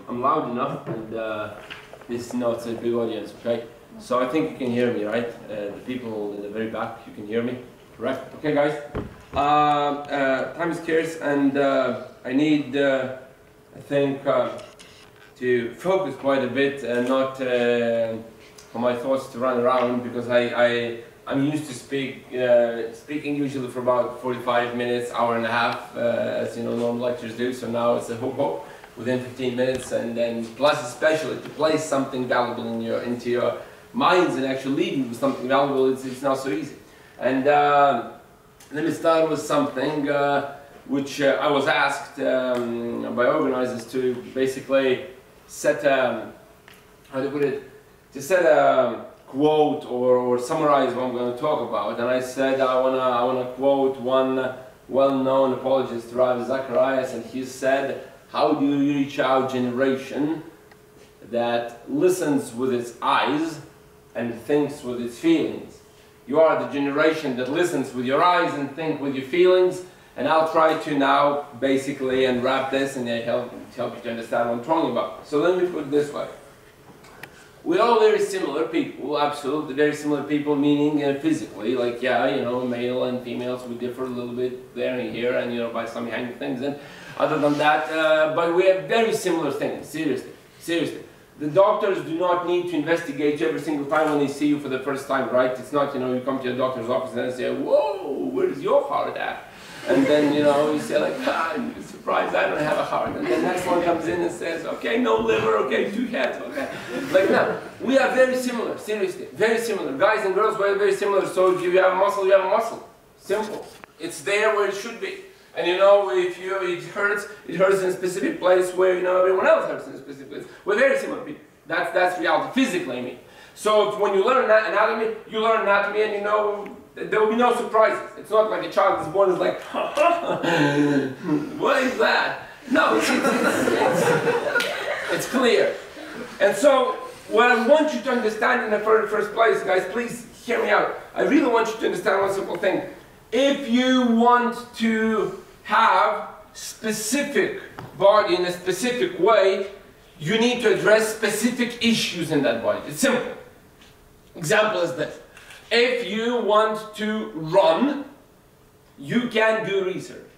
I'm loud enough, and it's not a big audience, okay? So I think you can hear me, right? The people in the very back, you can hear me, correct? Okay, guys. Time is scarce, and I need, I think, to focus quite a bit and not for my thoughts to run around, because I'm used to speaking usually for about 45 minutes, hour and a half, as you know normal lectures do. So now it's a hoop within 15 minutes, and then plus especially to place something valuable into your minds and actually leave you with something valuable. It's not so easy. And let me start with something which I was asked by organizers to basically set how to put it, to set a quote or summarize what I'm going to talk about. And I said I wanna quote one well-known apologist, Rav Zacharias, and he said, "How do you reach our generation that listens with its eyes and thinks with its feelings?" You are the generation that listens with your eyes and think with your feelings. And I'll try to now basically unwrap this and help you to understand what I'm talking about. So let me put it this way. We're all very similar people, absolutely very similar people, meaning physically, like, yeah, you know, male and females, we differ a little bit there and here, and, you know, by some behind things, and other than that, but we have very similar things, seriously, seriously. The doctors do not need to investigate you every single time when they see you for the first time, right? It's not, you know, you come to your doctor's office and they say, "Whoa, where's your heart at?" And then, you know, you say like, "I'm surprised I don't have a heart." And then the next one comes in and says, "Okay, no liver, okay, 2 heads, okay." Like, no, we are very similar, seriously, very similar. Guys and girls, we're very similar. So if you have a muscle, you have a muscle. Simple. It's there where it should be. And you know, if it hurts in a specific place where, you know, everyone else hurts in a specific place. We're very similar people. That's reality, physically, I mean. So when you learn anatomy, and you know, there will be no surprises. It's not like a child is born is like, what is that? No, it's clear. And so, what I want you to understand in the first place, guys, please hear me out. I really want you to understand one simple thing. If you want to have specific body in a specific way, you need to address specific issues in that body. It's simple. Example is this. If you want to run, you can do research.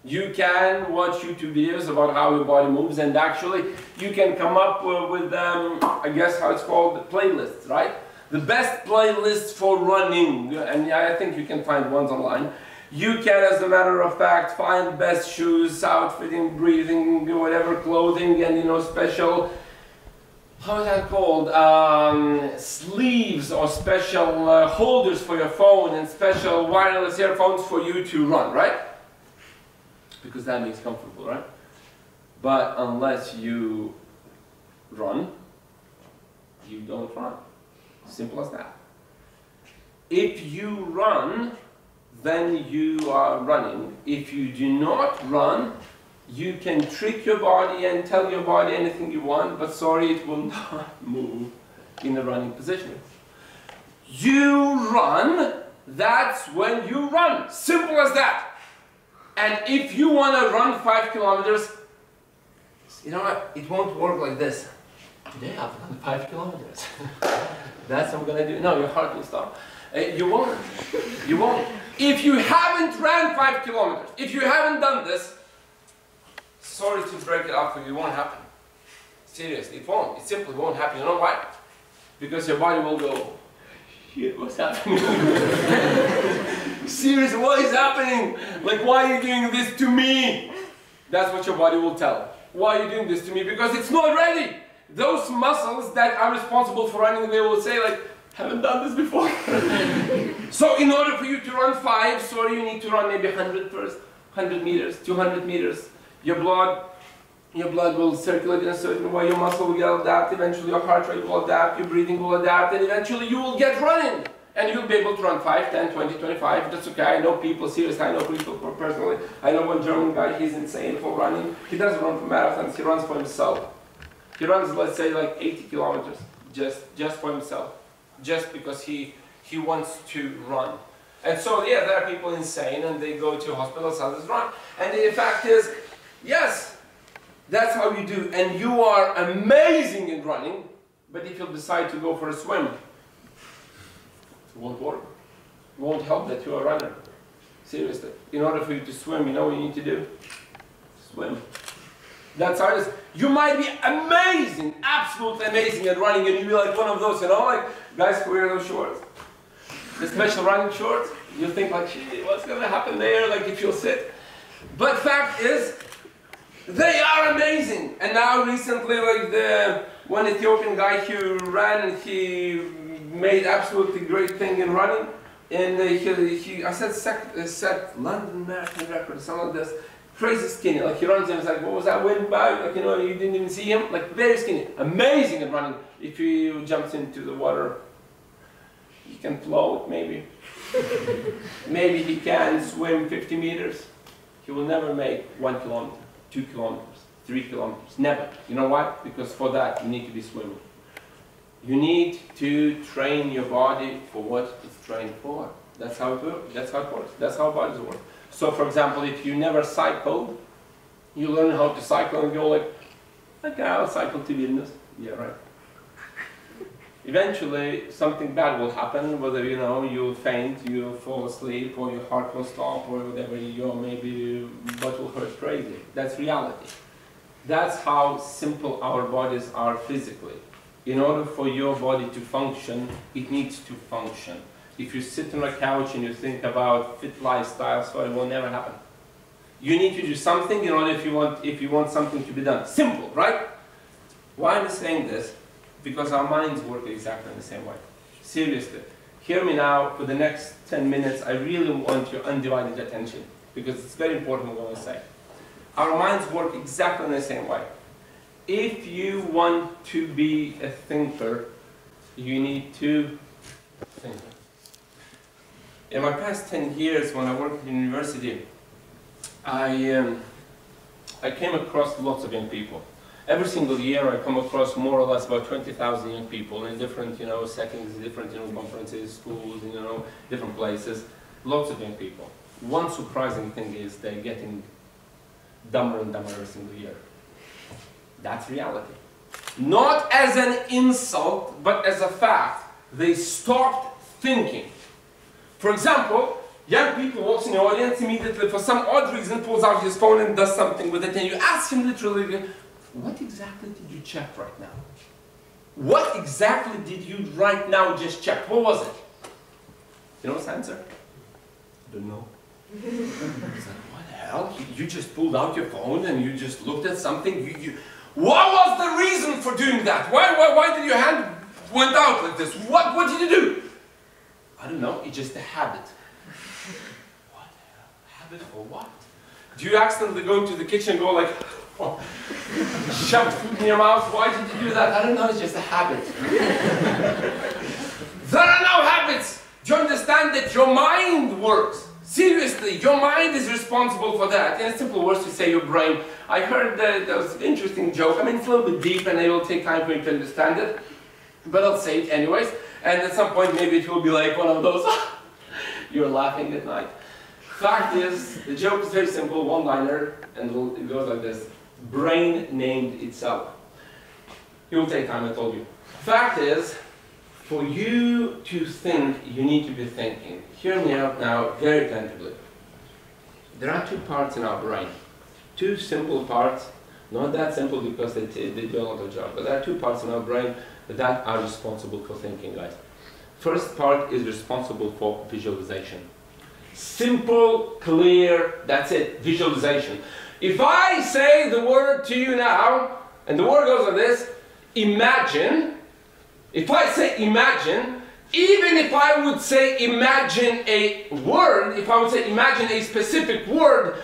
You can watch YouTube videos about how your body moves, and actually you can come up with I guess how it's called, playlists, right? The best playlists for running, and I think you can find ones online. You can, as a matter of fact, find the best shoes, outfitting, breathing, whatever, clothing, and, you know, special, how is that called, sleeves or special holders for your phone and special wireless earphones for you to run, right? Because that makes comfortable, right? But unless you run, you don't run. Simple as that. If you run, then you are running. If you do not run, you can trick your body and tell your body anything you want, but sorry, it will not move in the running position. You run, that's when you run. Simple as that. And if you want to run 5 kilometers, you know what? It won't work like this. Today I've run 5 kilometers. That's what I'm going to do. No, your heart will stop. You won't. You won't. If you haven't ran 5 kilometers, if you haven't done this, sorry to break it off for you, it won't happen. Seriously, it won't. It simply won't happen. You know why? Because your body will go, shit, what's happening? Seriously, what is happening? Like, why are you doing this to me? That's what your body will tell. Why are you doing this to me? Because it's not ready. Those muscles that are responsible for running, they will say like, haven't done this before. So in order for you to run 5, sorry, you need to run maybe 100 first, 100 meters, 200 meters. Your blood will circulate in a certain way, your muscle will adapt, eventually your heart rate will adapt, your breathing will adapt, and eventually you will get running. And you'll be able to run 5, 10, 20, 25, that's okay. I know people, seriously, I know people personally. I know one German guy, he's insane for running. He doesn't run for marathons, he runs for himself. He runs, let's say, like 80 kilometers, just for himself. Just because he wants to run. And so, yeah, there are people insane and they go to hospitals, others run. And the fact is, yes, That's how you do. And you are amazing in running, but if you decide to go for a swim, it won't work. It won't help that you're a runner. Seriously. In order for you to swim, you know what you need to do? Swim. That's how it is. You might be amazing, absolutely amazing at running, and you'll be like one of those, you know, like guys who wear those shorts. The special running shorts. You think like, shit, what's going to happen there, like if you'll sit. But fact is, they are amazing. And now recently, like the one Ethiopian guy who ran, and he made absolutely great thing in running. And I said set London Marathon record, something like this. Crazy skinny, like he runs and it's like, what was that wind by? Like, you know, you didn't even see him. Like very skinny, amazing at running. If he jumps into the water, he can float maybe. Maybe he can swim 50 meters. He will never make 1 kilometer, 2 kilometers, 3 kilometers, never. You know why? Because for that you need to be swimming. You need to train your body for what it's trained for. That's how it works. That's how it works. That's how bodies work. So for example, if you never cycled, you learn how to cycle and go like, okay, I'll cycle to Vilnius. Yeah, right. Eventually, something bad will happen, whether, you know, you'll faint, you'll fall asleep, or your heart will stop, or whatever, maybe your butt will hurt crazy. That's reality. That's how simple our bodies are physically. In order for your body to function, it needs to function. If you sit on a couch and you think about fit lifestyle, so it will never happen. You need to do something in order if you want something to be done. Simple, right? Why am I saying this? Because our minds work exactly the same way. Seriously. Hear me now, for the next 10 minutes, I really want your undivided attention, because it's very important what I say. Our minds work exactly the same way. If you want to be a thinker, you need to think. In my past 10 years, when I worked in university, I came across lots of young people. Every single year, I come across more or less about 20,000 young people in different, you know, settings, different, you know, conferences, schools, you know, different places. Lots of young people. One surprising thing is they're getting dumber and dumber every single year. That's reality. Not as an insult, but as a fact. They stopped thinking. For example, young people walks in the audience, immediately for some odd reason pulls out his phone and does something with it, and you ask him literally, what exactly did you check right now? What exactly did you right now just check? What was it? You know his answer? I don't know. He's like, what the hell? You just pulled out your phone and you just looked at something? What was the reason for doing that? Why did your hand went out like this? What did you do? I don't know, it's just a habit. What the hell? Habit for what? Do you accidentally go into the kitchen and go like, oh, shove food in your mouth? Why did you do that? I don't know, it's just a habit. There are no habits. Do you understand that your mind works? Seriously, your mind is responsible for that. In simple words, to say your brain. I heard that was an interesting joke. I mean, it's a little bit deep and it will take time for you to understand it. But I'll say it anyways. And at some point, maybe it will be like one of those, you're laughing at night. Fact is, the joke is very simple, one-liner, and it goes like this. Brain named itself. It will take time, I told you. Fact is, for you to think, you need to be thinking. Hear me out now very attentively. There are two parts in our brain. Two simple parts, not that simple because they do a lot of job, but there are two parts in our brain that are responsible for thinking, guys. First part is responsible for visualization. Simple, clear, that's it, visualization. If I say the word to you now, and the word goes like this, imagine. If I say imagine, even if I would say imagine a word, if I would say imagine a specific word,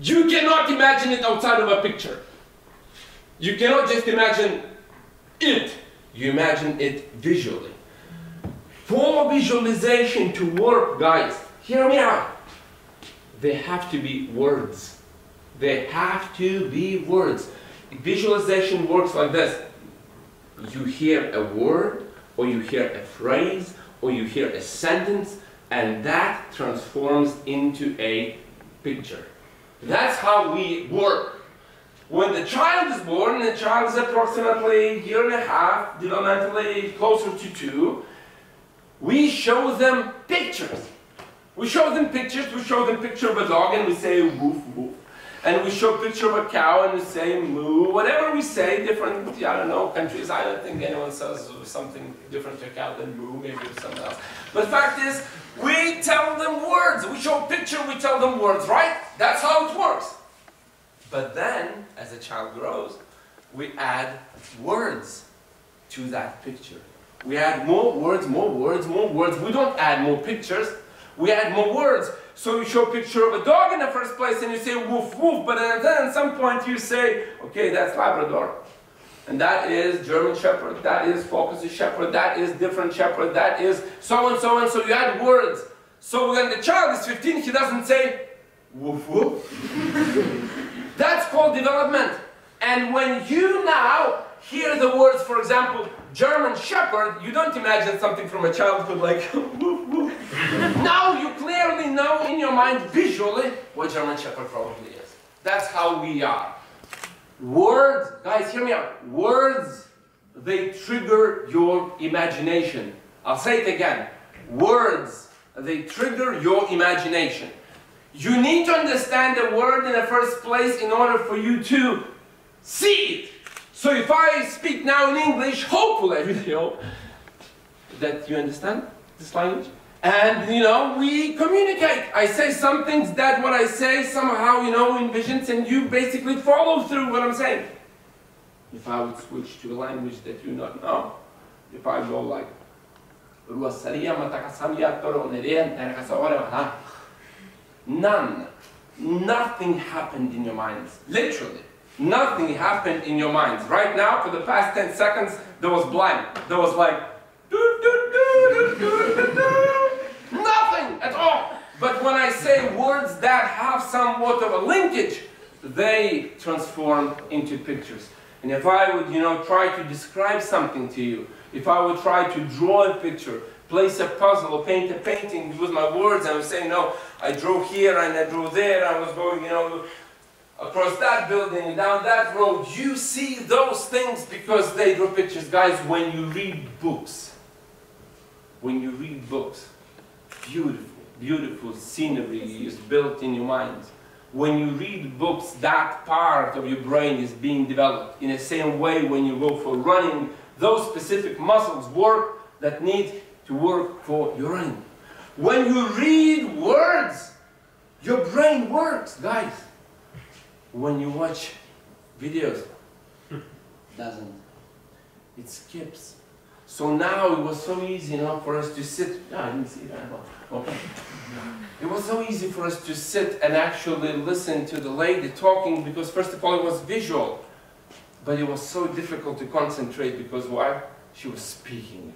you cannot imagine it outside of a picture. You cannot just imagine it. You imagine it visually. For visualization to work, guys, hear me out. They have to be words. They have to be words. Visualization works like this. You hear a word, or you hear a phrase, or you hear a sentence, and that transforms into a picture. That's how we work. When the child is born, the child is approximately 1.5 years, developmentally closer to 2, we show them pictures. We show them pictures, we show them picture of a dog and we say woof woof. And we show a picture of a cow and we say moo. Whatever we say, different, I don't know, countries, I don't think anyone says something different to a cow than moo, maybe it's something else. But the fact is, we tell them words. We show a picture, we tell them words, right? That's how it works. But then, as a child grows, we add words to that picture. We add more words, more words, more words. We don't add more pictures, we add more words. So you show a picture of a dog in the first place and you say woof woof, but then at some point you say, okay, that's Labrador. And that is German Shepherd, that is Focus Shepherd, that is different Shepherd, that is so and so and so. You add words. So when the child is 15, he doesn't say woof woof. That's called development. And when you now hear the words, for example, German Shepherd, you don't imagine something from a childhood like woof woof. Now you clearly know in your mind visually what German Shepherd probably is. That's how we are. Words, guys, hear me out. Words, they trigger your imagination. I'll say it again. Words, they trigger your imagination. You need to understand the word in the first place in order for you to see it. So if I speak now in English, hopefully I really hope that you understand this language. And, you know, we communicate. I say some things that what I say somehow, you know, envisions, and you basically follow through what I'm saying. If I would switch to a language that you not know, if I go like, nothing happened in your minds. Literally, nothing happened in your minds. Right now, for the past 10 seconds, there was blank. There was like, nothing at all. But when I say words that have somewhat of a linkage, they transform into pictures. And if I would, you know, try to describe something to you, if I would try to draw a picture, place a puzzle, or paint a painting with my words, I was saying, no, I drew here and I drew there, I was going, you know, across that building, down that road. You see those things because they draw pictures. Guys, when you read books, beautiful, beautiful scenery is built in your mind. When you read books, that part of your brain is being developed. In the same way, when you go for running, those specific muscles work that need to work for your running. When you read words, your brain works, guys. When you watch videos, doesn't. It skips. So now it was so easy, you know, for us to sit. I didn't see that. Okay. It was so easy for us to sit and actually listen to the lady talking because, first of all, it was visual. But it was so difficult to concentrate because why? She was speaking.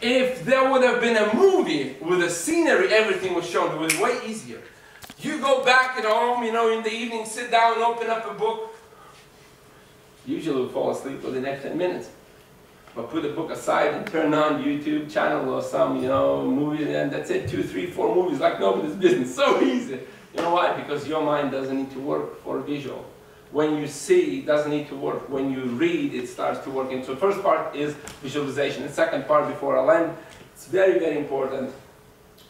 If there would have been a movie with a scenery, everything was shown, it was way easier. You go back at home, you know, in the evening, sit down, open up a book. Usually we'll fall asleep for the next 10 minutes. But put the book aside and turn on YouTube channel or some, you know, movie, and that's it, 2, 3, 4 movies like nobody's business. So easy. You know why? Because your mind doesn't need to work for visual. When you see, it doesn't need to work. When you read, it starts to work. And so the first part is visualization. The second part, before I land, it's very, very important.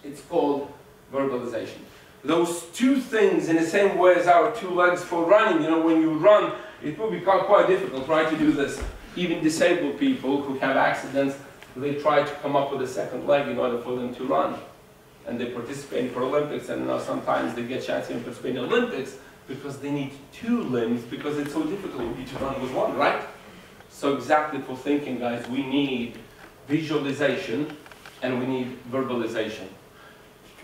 It's called verbalization. Those two things, in the same way as our two legs for running, you know, when you run, it will become quite difficult, right, to do this. Even disabled people who have accidents, they try to come up with a second leg in order for them to run. And they participate for Olympics, and you know, sometimes they get a chance to participate in Olympics because they need 2 limbs because it's so difficult to run with one, right? So exactly for thinking, guys, we need visualization and we need verbalization.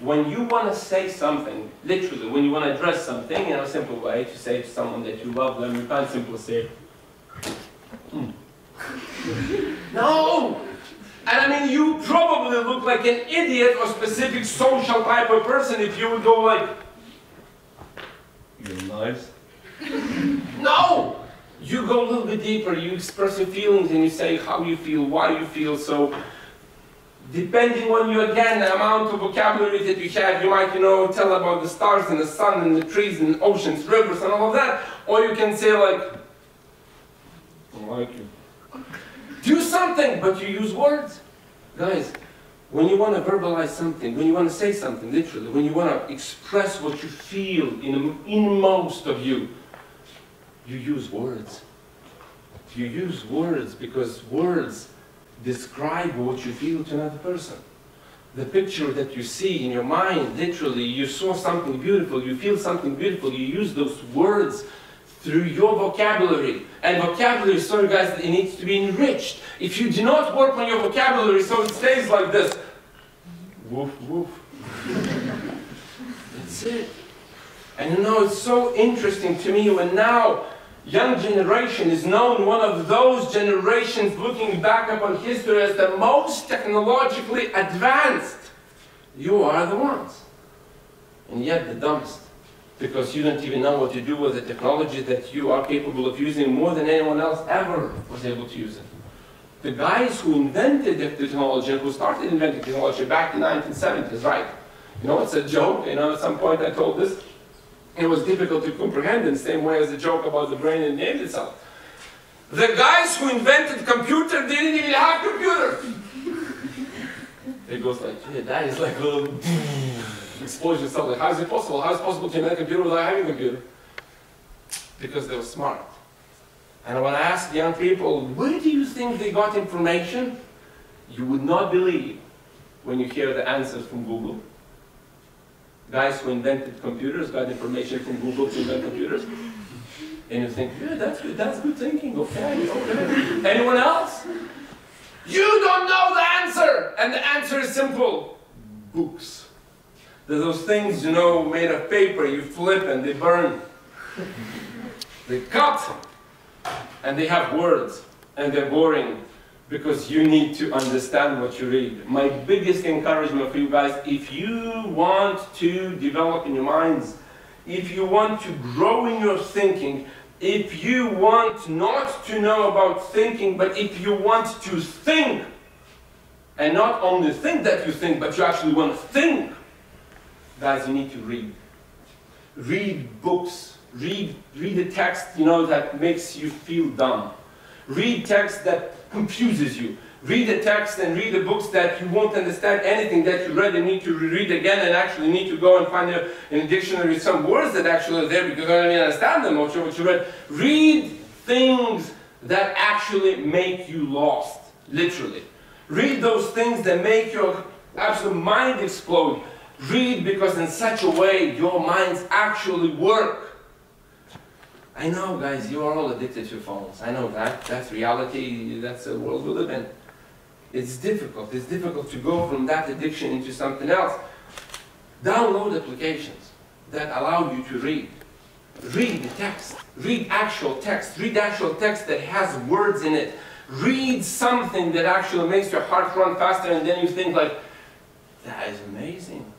When you want to say something, literally, when you want to address something in a simple way, to say to someone that you love them, you can't simply say, No! And I mean, you probably look like an idiot or specific social type of person if you would go like, you're nice. No! You go a little bit deeper, you express your feelings and you say how you feel, why you feel. So Depending on you, again, the amount of vocabulary that you have, you might, tell about the stars and the sun and the trees and oceans, rivers and all of that. Or you can say like, I like you. Do something, but you use words. Guys, when you want to verbalize something, when you want to say something, literally, when you want to express what you feel in the inmost of you, you use words. You use words because words describe what you feel to another person. The picture that you see in your mind, literally, you saw something beautiful, you feel something beautiful, you use those words through your vocabulary. And vocabulary, sorry guys, it needs to be enriched. If you do not work on your vocabulary so it stays like this, woof, woof. That's it. And it's so interesting to me when now young generation is known one of those generations looking back upon history as the most technologically advanced. You are the ones. And yet the dumbest. Because you don't even know what to do with the technology that you are capable of using more than anyone else ever was able to use it. The guys who invented the technology, who started inventing technology back in the 1970s, right? It's a joke, at some point I told this. It was difficult to comprehend in the same way as the joke about the brain and named itself. The guys who invented computer didn't even have computer. It goes like, yeah, that is like a little explosion of something. How is it possible? How is it possible to invent a computer without having a computer? Because they were smart. And when I asked young people, where do you think they got information? You would not believe when you hear the answers from Google. Guys who invented computers got information from Google to invent computers. And you think, yeah, that's good thinking, okay. Anyone else? You don't know the answer! And the answer is simple. Books. They're those things, made of paper, you flip and they burn. They cut. And they have words. And they're boring. Because you need to understand what you read. My biggest encouragement for you guys, if you want to develop in your minds, if you want to grow in your thinking, if you want not to know about thinking, but if you want to think, and not only think that you think, but you actually want to think, guys, you need to read. Read books. Read a text, that makes you feel dumb. Read text that confuses you. Read the text and read the books that you won't understand anything that you read and need to reread again and actually need to go and find in a dictionary some words that actually are there because you don't even understand them or what you read. Read things that actually make you lost, literally. Read those things that make your absolute mind explode. Read because in such a way your minds actually work. I know, guys, you are all addicted to phones. I know that. That's reality. That's the world we live in. It's difficult. It's difficult to go from that addiction into something else. Download applications that allow you to read. Read the text. Read actual text. Read actual text that has words in it. Read something that actually makes your heart run faster and then you think like, that is amazing.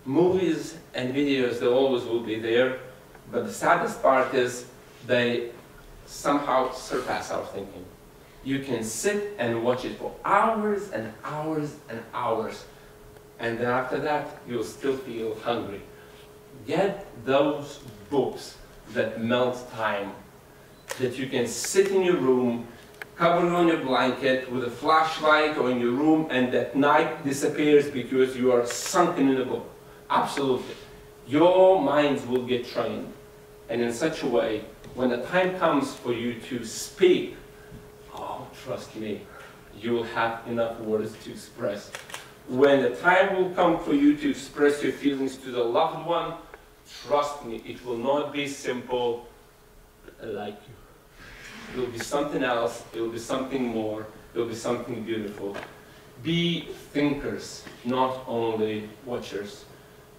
Movies and videos, they always will be there. But the saddest part is they somehow surpass our thinking. You can sit and watch it for hours and hours and hours. And then after that, you'll still feel hungry. Get those books that melt time. That you can sit in your room, covered on your blanket with a flashlight or in your room, and that night disappears because you are sunken in a book. Absolutely. Your minds will get trained. And in such a way, when the time comes for you to speak, oh, trust me, you will have enough words to express. When the time will come for you to express your feelings to the loved one, trust me, it will not be simple, I like you. It will be something else, it will be something more, it will be something beautiful. Be thinkers, not only watchers.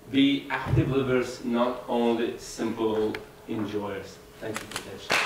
Be active livers, not only simple enjoyers. Thank you for attention.